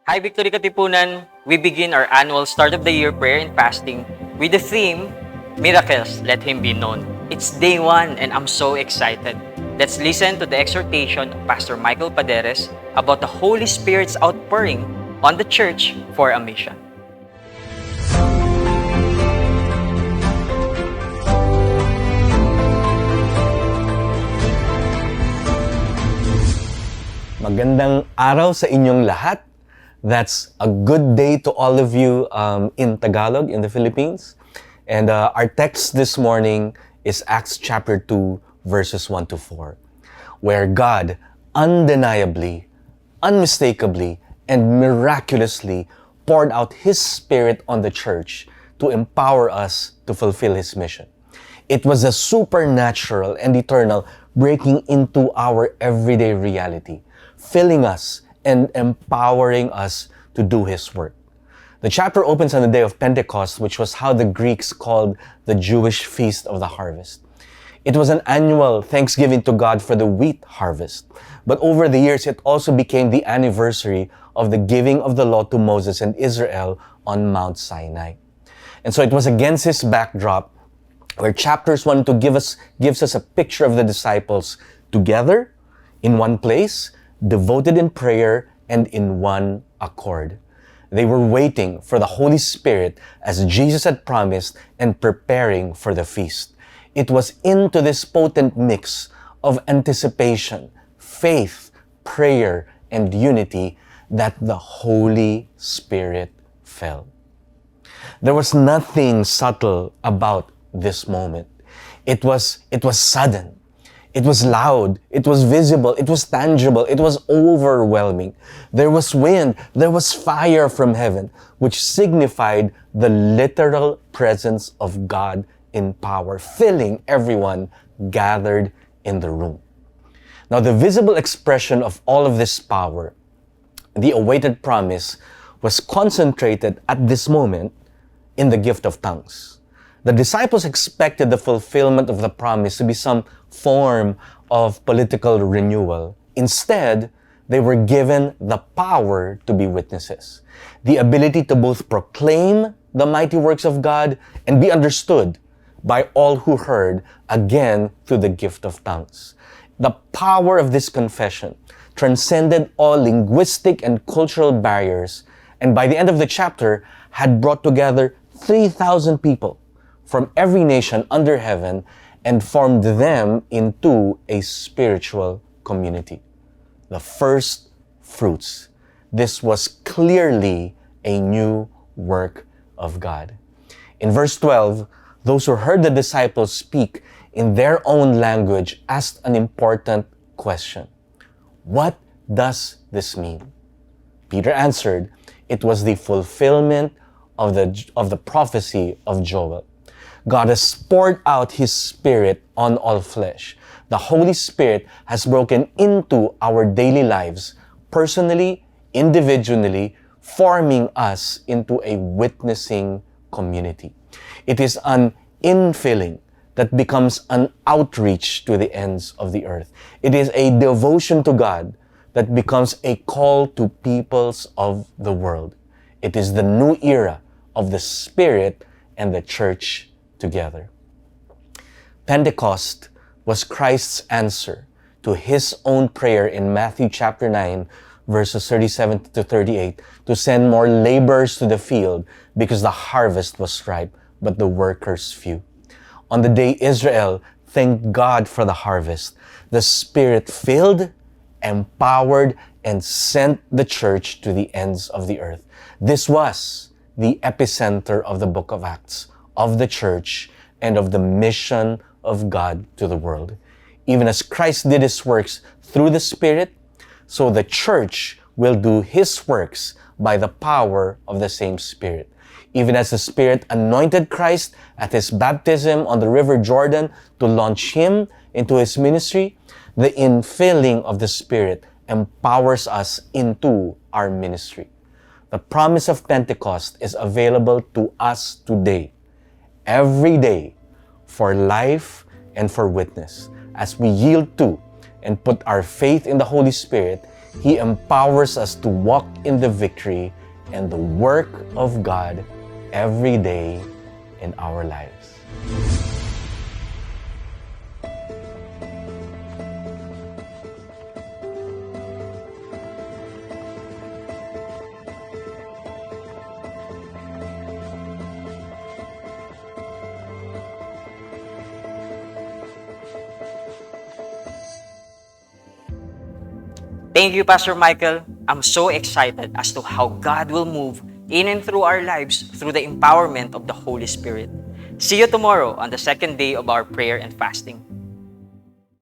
Hi Victory Katipunan! We begin our annual start of the year prayer and fasting with the theme, Miracles, Let Him Be Known. It's day 1 and I'm so excited. Let's listen to the exhortation of Pastor Michael Paderes about the Holy Spirit's outpouring on the church for a mission. Magandang araw sa inyong lahat. That's a good day to all of you in Tagalog, in the Philippines. And our text this morning is Acts chapter 2, verses 1 to 4, where God undeniably, unmistakably, and miraculously poured out His Spirit on the church to empower us to fulfill His mission. It was a supernatural and eternal breaking into our everyday reality, filling us and empowering us to do His work. The chapter opens on the day of Pentecost, which was how the Greeks called the Jewish Feast of the Harvest. It was an annual thanksgiving to God for the wheat harvest. But over the years, it also became the anniversary of the giving of the law to Moses and Israel on Mount Sinai. And so it was against this backdrop where chapters 1 to gives us a picture of the disciples together in one place, devoted in prayer and in one accord. They were waiting for the Holy Spirit as Jesus had promised and preparing for the feast. It was into this potent mix of anticipation, faith, prayer, and unity that the Holy Spirit fell. There was nothing subtle about this moment. It was sudden. It was loud, it was visible, it was tangible, it was overwhelming. There was wind, there was fire from heaven, which signified the literal presence of God in power, filling everyone gathered in the room. Now, the visible expression of all of this power, the awaited promise, was concentrated at this moment in the gift of tongues. The disciples expected the fulfillment of the promise to be some form of political renewal. Instead, they were given the power to be witnesses, the ability to both proclaim the mighty works of God and be understood by all who heard, again through the gift of tongues. The power of this confession transcended all linguistic and cultural barriers, and by the end of the chapter, had brought together 3,000 people from every nation under heaven and formed them into a spiritual community. The first fruits. This was clearly a new work of God. In verse 12, those who heard the disciples speak in their own language asked an important question. What does this mean? Peter answered, it was the fulfillment of the prophecy of Joel. God has poured out His Spirit on all flesh. The Holy Spirit has broken into our daily lives, personally, individually, forming us into a witnessing community. It is an infilling that becomes an outreach to the ends of the earth. It is a devotion to God that becomes a call to peoples of the world. It is the new era of the Spirit and the church together. Pentecost was Christ's answer to His own prayer in Matthew chapter 9, verses 37 to 38, to send more laborers to the field because the harvest was ripe, but the workers few. On the day Israel thanked God for the harvest, the Spirit filled, empowered, and sent the church to the ends of the earth. This was the epicenter of the book of Acts, of the church, and of the mission of God to the world. Even as Christ did His works through the Spirit, so the church will do His works by the power of the same Spirit. Even as the Spirit anointed Christ at His baptism on the river Jordan to launch Him into His ministry, the infilling of the Spirit empowers us into our ministry. The promise of Pentecost is available to us today, every day, for life and for witness, as we yield to and put our faith in the Holy Spirit, He empowers us to walk in the victory and the work of God every day in our lives. Thank you, Pastor Michael. I'm so excited as to how God will move in and through our lives through the empowerment of the Holy Spirit. See you tomorrow on the second day of our prayer and fasting.